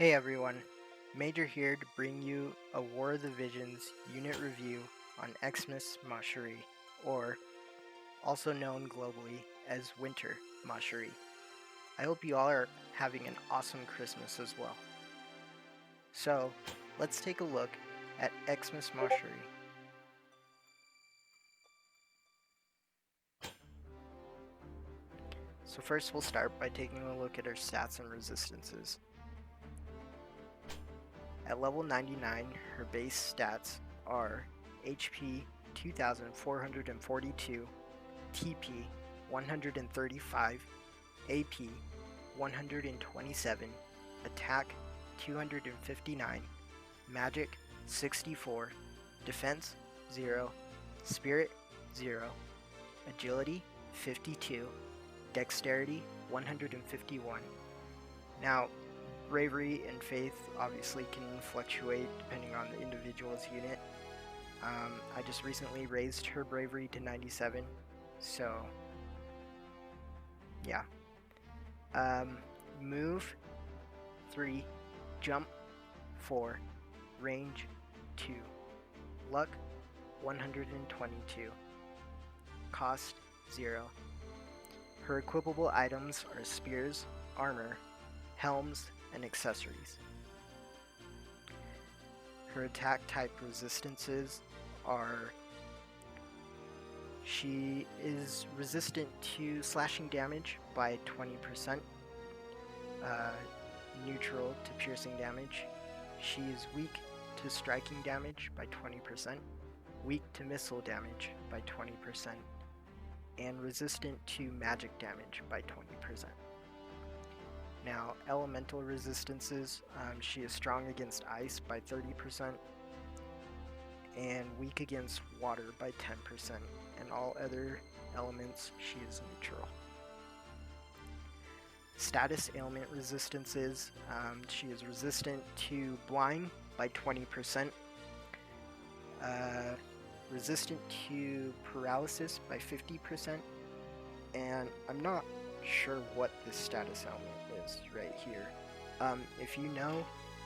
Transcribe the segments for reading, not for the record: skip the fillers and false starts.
Hey everyone, Major here to bring you a War of the Visions unit review on Xmas Macherie, or also known globally as Winter Macherie. I hope you all are having an awesome Christmas as well. So, let's take a look at Xmas Macherie. So first we'll start by taking a look at her stats and resistances. At level 99, her base stats are HP 2442, TP 135, AP 127, Attack 259, Magic 64, Defense 0, Spirit 0, Agility 52, Dexterity 151. Now, Bravery and Faith obviously can fluctuate depending on the individual's unit. I just recently raised her Bravery to 97, so yeah. Move 3, Jump 4, Range 2, Luck 122, Cost 0. Her equipable items are spears, armor, helms, and accessories. Her attack type resistances are: she is resistant to slashing damage by 20%, neutral to piercing damage. She is weak to striking damage by 20%, weak to missile damage by 20%, and resistant to magic damage by 20%. Now, elemental resistances, she is strong against ice by 30%, and weak against water by 10%, and all other elements she is neutral. Status ailment resistances, she is resistant to blind by 20%, resistant to paralysis by 50%, and I'm not sure what this status ailment is right here. If you know,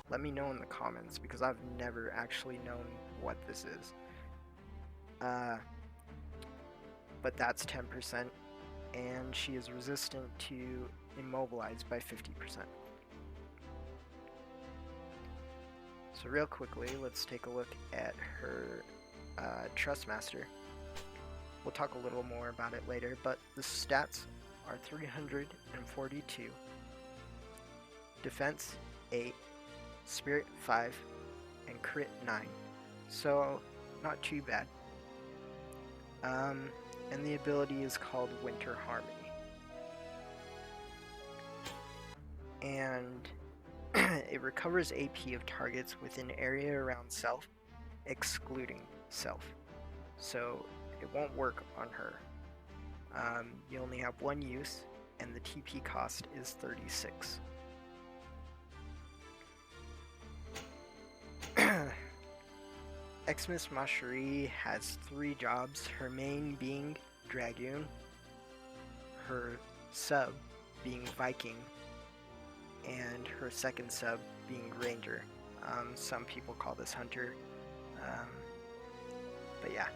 let me know in the comments, because I've never actually known what this is. But that's 10%, and she is resistant to immobilize by 50%. So real quickly, let's take a look at her Trustmaster. We'll talk a little more about it later, but the stats are 342, Defense 8, Spirit 5, and Crit 9. So, not too bad. And the ability is called Winter Harmony. And it recovers AP of targets within area around self, excluding self. So, it won't work on her. You only have one use, and the TP cost is 36. Xmas Macherie has 3 jobs, her main being Dragoon, her sub being Viking, and her second sub being Ranger. Some people call this Hunter, but yeah.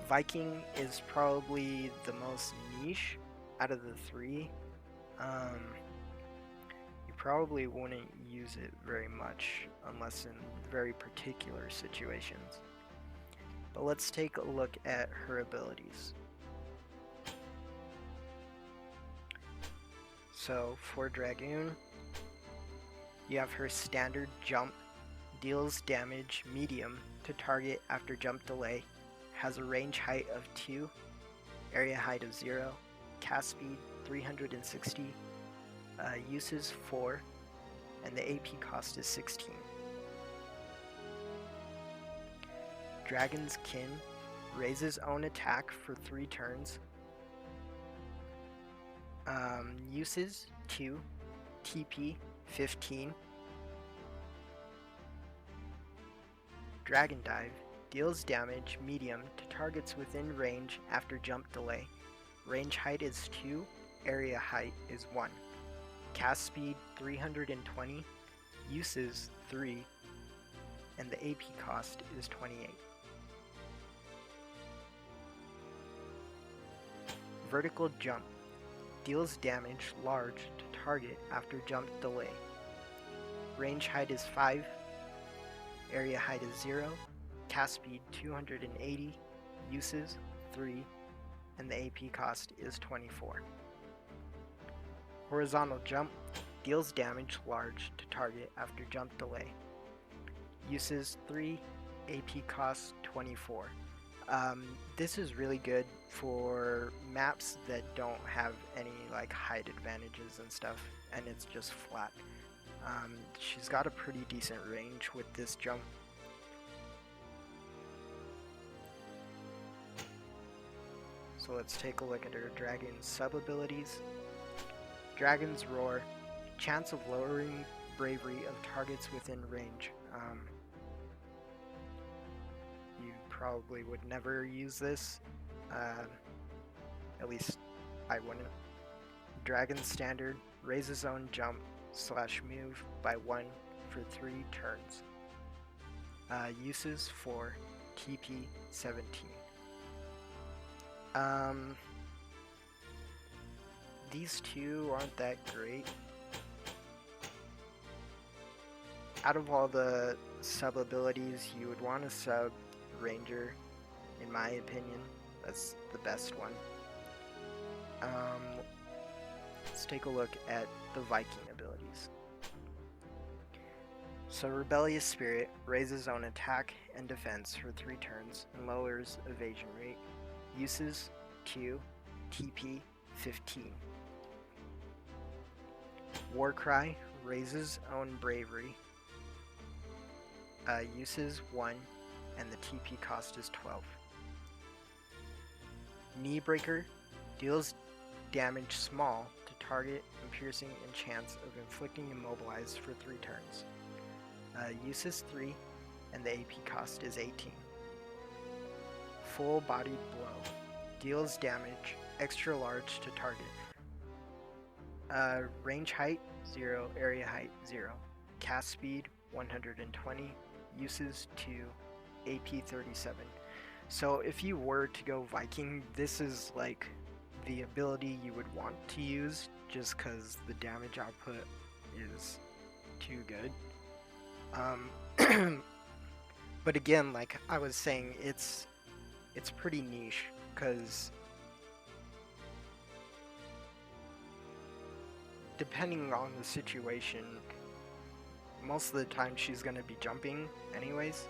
Viking is probably the most niche out of the 3. You probably wouldn't use it very much unless in very particular situations. But let's take a look at her abilities. So for Dragoon, you have her standard jump, deals damage medium to target after jump delay, has a range height of 2, area height of 0, cast speed 360, uses 4, and the AP cost is 16. Dragon's Kin raises own attack for 3 turns, uses 2, TP 15. Dragon Dive deals damage medium to targets within range after jump delay. Range height is 2, area height is 1. cast speed 320, uses 3, and the AP cost is 28. Vertical jump deals damage large to target after jump delay. Range height is 5, area height is 0, cast speed 280, uses 3, and the AP cost is 24. Horizontal jump deals damage large to target after jump delay. Uses 3, AP cost 24. This is really good for maps that don't have any like height advantages and stuff, and it's just flat. She's got a pretty decent range with this jump. So let's take a look at her dragon sub-abilities. Dragon's Roar, chance of lowering bravery of targets within range. You probably would never use this, at least I wouldn't. Dragon Standard, raises own jump / move by 1 for 3 turns. Uses for TP 17. These two aren't that great. Out of all the sub abilities, you would want to sub Ranger, in my opinion. That's the best one. Let's take a look at the Viking abilities. So Rebellious Spirit raises own attack and defense for 3 turns and lowers evasion rate. Uses 2, TP 15. Warcry raises own bravery. Uses 1, and the TP cost is 12. Kneebreaker deals damage small to target and piercing and chance of inflicting immobilize for 3 turns. Uses 3, and the AP cost is 18. Full Bodied Blow deals damage extra large to target. Range height 0, area height 0, cast speed 120, uses 2, AP 37. So if you were to go Viking, this is like the ability you would want to use just because the damage output is too good. But again, like I was saying, it's pretty niche because depending on the situation, most of the time she's gonna be jumping anyways.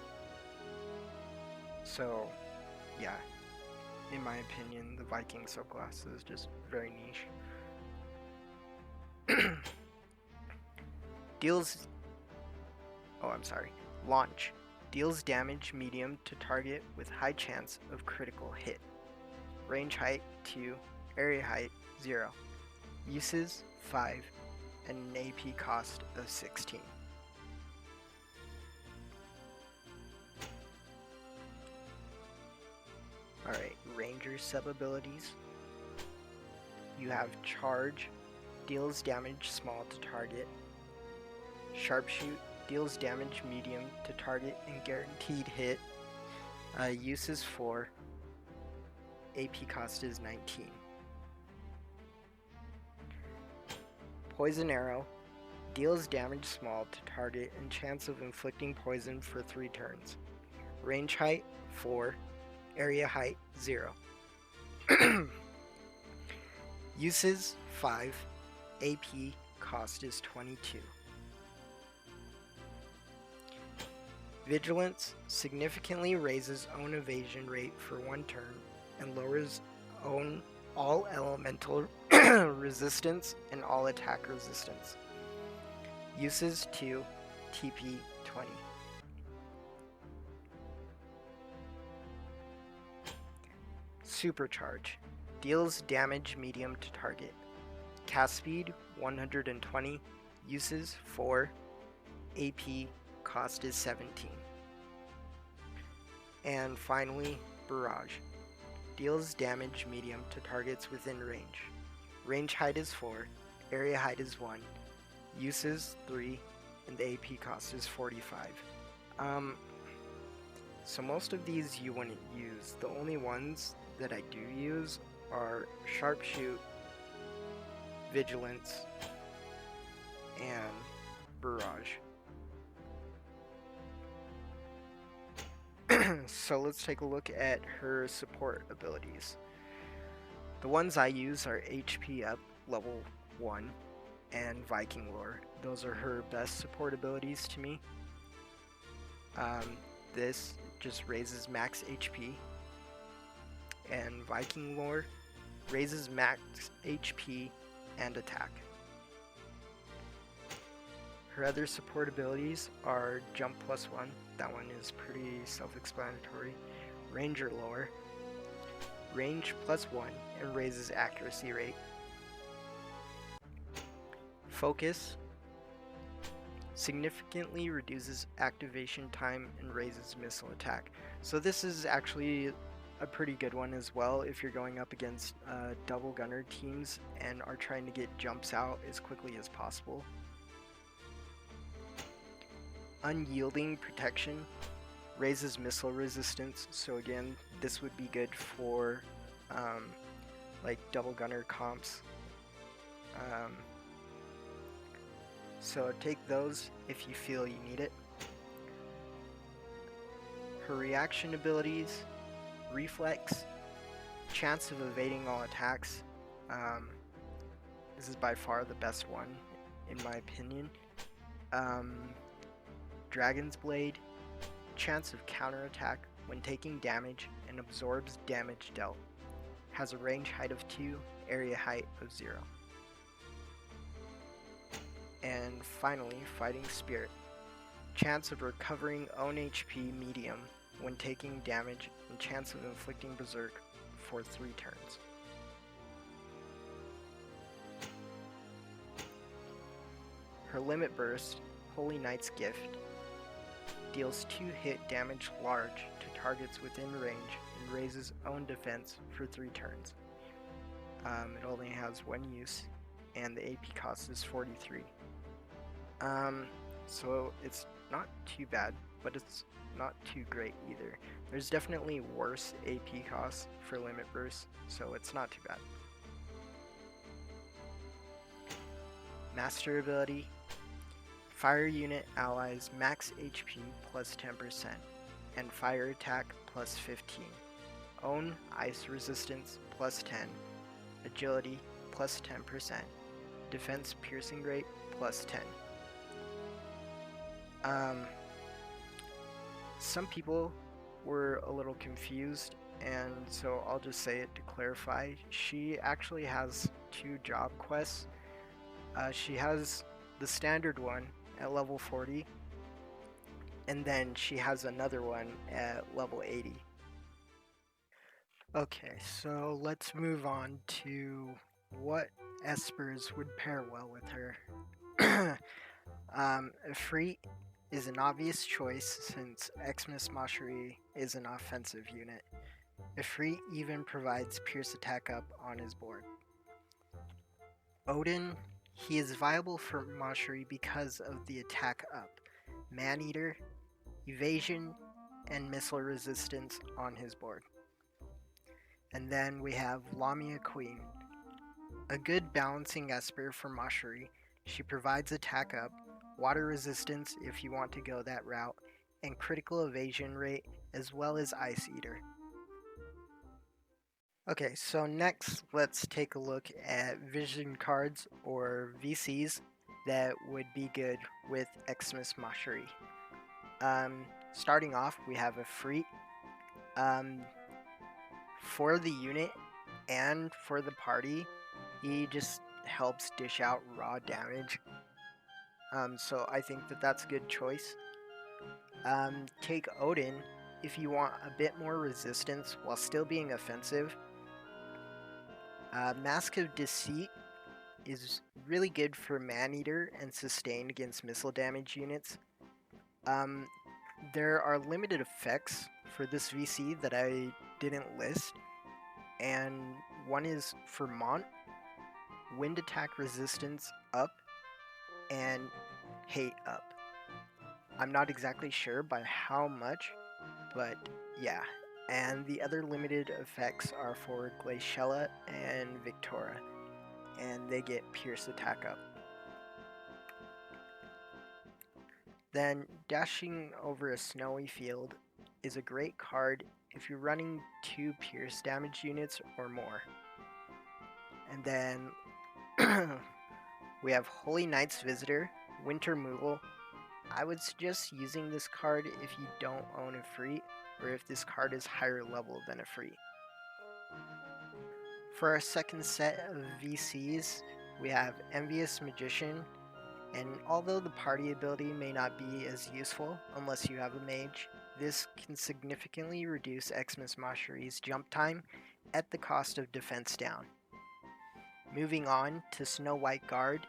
So yeah, in my opinion, the Viking subclass is just very niche. Launch. Deals damage medium to target with high chance of critical hit. Range height 2, area height 0. Uses 5, and an AP cost of 16. Alright, Ranger sub-abilities. You have Charge, deals damage small to target. Sharpshoot, deals damage medium to target and guaranteed hit. Uses 4, AP cost is 19. Poison Arrow, deals damage small to target and chance of inflicting poison for 3 turns. Range height 4, area height 0. Uses 5, AP cost is 22. Vigilance significantly raises own evasion rate for 1 turn and lowers own all elemental resistance and all attack resistance. Uses 2, TP 20. Supercharge deals damage medium to target. Cast speed 120, uses 4, AP cost is 17. And finally, Barrage deals damage medium to targets within range. Range height is 4, area height is 1, uses 3, and the AP cost is 45. So most of these you wouldn't use. The only ones that I do use are Sharpshoot, Vigilance, and Barrage. So let's take a look at her support abilities. The ones I use are HP up level 1 and Viking lore. Those are her best support abilities to me. This just raises max HP, and Viking lore raises max HP and attack. Her other support abilities are Jump +1, that one is pretty self-explanatory, Ranger lore, Range +1 and raises accuracy rate, Focus significantly reduces activation time and raises missile attack. So this is actually a pretty good one as well if you're going up against double gunner teams and are trying to get jumps out as quickly as possible. Unyielding protection raises missile resistance, so again this would be good for like double gunner comps. So take those if you feel you need it. Her reaction abilities, Reflex, chance of evading all attacks. This is by far the best one in my opinion. Dragon's Blade, chance of counterattack when taking damage and absorbs damage dealt. Has a range height of 2, area height of 0. And finally, Fighting Spirit. Chance of recovering own HP medium when taking damage and chance of inflicting berserk for 3 turns. Her limit burst, Holy Knight's Gift, deals 2 hit damage large to targets within range and raises own defense for 3 turns. It only has 1 use and the AP cost is 43. So it's not too bad, but it's not too great either. There's definitely worse AP costs for limit burst, so it's not too bad. Master ability, fire unit allies max HP plus 10% and fire attack plus 15. Own ice resistance plus 10, agility plus 10%, defense piercing rate plus 10. Some people were a little confused, and so I'll just say it to clarify. She actually has 2 job quests. She has the standard one at level 40, and then she has another one at level 80. Okay, so let's move on to what Espers would pair well with her. Fri is an obvious choice since Xmas Macherie is an offensive unit. Fri even provides Pierce Attack up on his board. Odin, he is viable for Macherie because of the attack up, Maneater, evasion, and missile resistance on his board. And then we have Lamia Queen, a good balancing Esper for Macherie. She provides attack up, water resistance if you want to go that route, and critical evasion rate as well as Ice Eater. Okay, so next let's take a look at vision cards or VCs that would be good with Xmas Macherie. Starting off, we have a Fri. For the unit and for the party, he just helps dish out raw damage. So I think that that's a good choice. Take Odin if you want a bit more resistance while still being offensive. Mask of Deceit is really good for Maneater and sustain against missile damage units. There are limited effects for this VC that I didn't list, and one is for Mont. wind attack resistance up, and hate up. I'm not exactly sure by how much, but yeah. And the other limited effects are for Glaciella and Victoria, and they get pierce attack up. Then dashing over a snowy field is a great card if you're running 2 pierce damage units or more. And then we have Holy Knight's Visitor, Winter Moogle. I would suggest using this card if you don't own a free, or if this card is higher level than a free. For our second set of VCs, we have Envious Magician, and although the party ability may not be as useful unless you have a mage, this can significantly reduce Xmas Macherie's jump time at the cost of defense down. Moving on to Snow White Guard,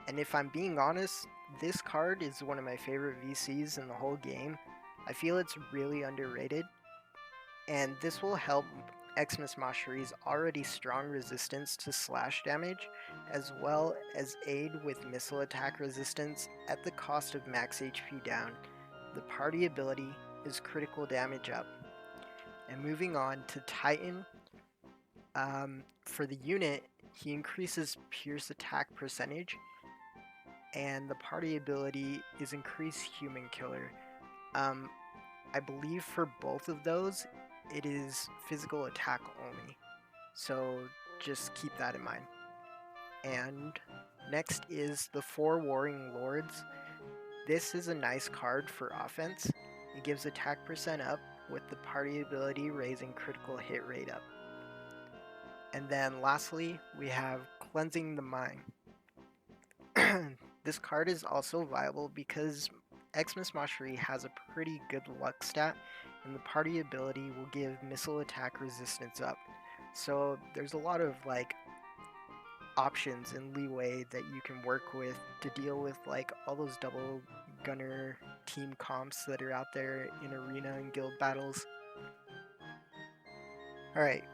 and if I'm being honest, this card is one of my favorite VCs in the whole game. I feel it's really underrated, and this will help Xmas Macherie's already strong resistance to slash damage, as well as aid with missile attack resistance at the cost of max HP down. The party ability is critical damage up. And moving on to Titan, for the unit, he increases pierce attack percentage, and the party ability is increase human killer. I believe for both of those, it is physical attack only, so just keep that in mind. And next is the 4 Warring Lords. This is a nice card for offense. It gives attack percent up with the party ability raising critical hit rate up. And then lastly, we have Cleansing the Mind. This card is also viable because Xmas Macherie has a pretty good luck stat, and the party ability will give missile attack resistance up. So there's a lot of options and leeway that you can work with to deal with all those double gunner team comps that are out there in arena and guild battles. Alright,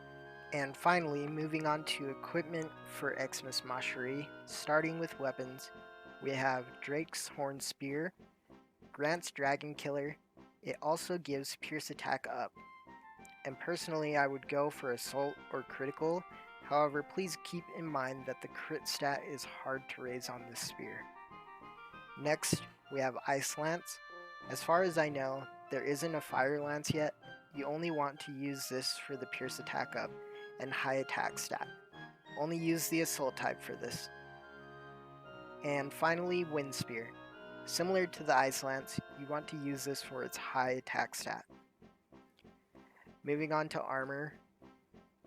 and finally moving on to equipment for Xmas Macherie, starting with weapons, we have Drake's Horn Spear, grants Dragon Killer. It also gives pierce attack up. And personally, I would go for assault or critical. However, please keep in mind that the crit stat is hard to raise on this spear. Next, we have Ice Lance. As far as I know, there isn't a Fire Lance yet. You only want to use this for the pierce attack up and high attack stat. Only use the assault type for this. And finally, Wind Spear. Similar to the Ice Lance, you want to use this for its high attack stat. Moving on to armor,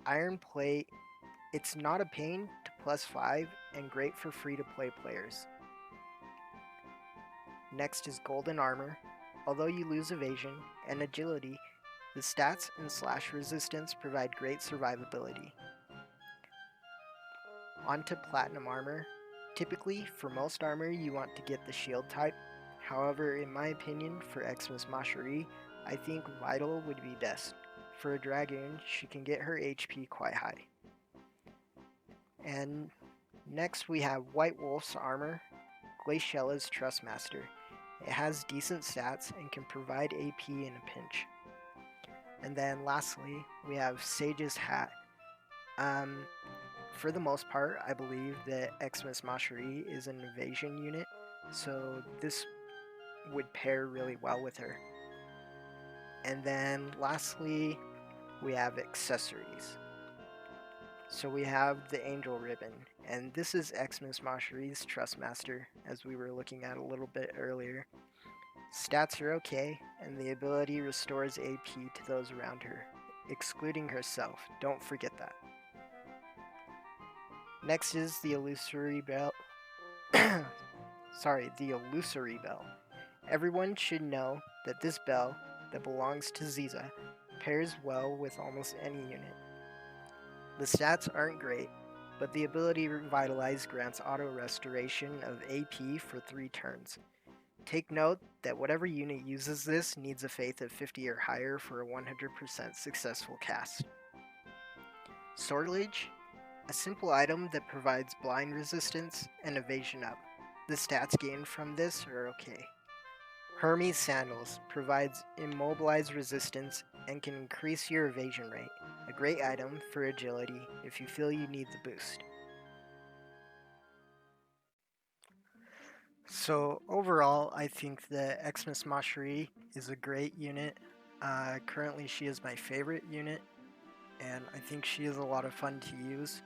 Iron Plate. It's not a pain to +5 and great for free-to-play players. Next is Golden Armor. Although you lose evasion and agility, the stats and slash resistance provide great survivability. On to Platinum Armor. Typically, for most armor, you want to get the shield type. However, in my opinion, for Xmas Macherie, I think Vital would be best. For a Dragoon, she can get her HP quite high. And next we have White Wolf's Armor, Glaciella's Trustmaster. It has decent stats and can provide AP in a pinch. And then lastly, we have Sage's Hat. For the most part, I believe that Xmas Macherie is an evasion unit, so this would pair really well with her. And then lastly, we have accessories. So we have the Angel Ribbon, and this is Xmas Macherie's Trustmaster, as we were looking at a little bit earlier. Stats are okay, and the ability restores AP to those around her, excluding herself. Don't forget that. Next is the Illusory Bell. The Illusory Bell. Everyone should know that this bell, that belongs to Ziza, pairs well with almost any unit. The stats aren't great, but the ability Revitalize grants auto restoration of AP for 3 turns. Take note that whatever unit uses this needs a faith of 50 or higher for a 100% successful cast. Sortilege. A simple item that provides blind resistance and evasion up. The stats gained from this are okay. Hermes Sandals provides immobilized resistance and can increase your evasion rate. A great item for agility if you feel you need the boost. So overall, I think the Xmas Macherie is a great unit. Currently, she is my favorite unit, and I think she is a lot of fun to use.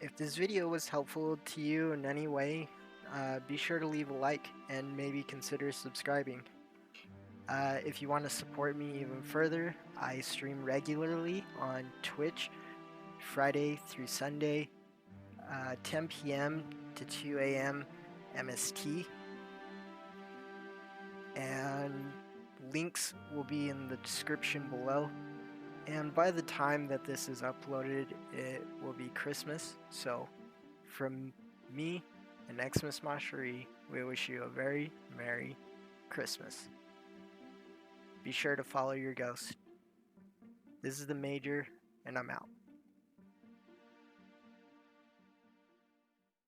If this video was helpful to you in any way, be sure to leave a like and maybe consider subscribing. If you want to support me even further, I stream regularly on Twitch, Friday through Sunday, 10 p.m. to 2 a.m. MST. And links will be in the description below. And by the time that this is uploaded, it will be Christmas. So, from me and Xmas Macherie, we wish you a very Merry Christmas. Be sure to follow your ghost. This is the Major, and I'm out.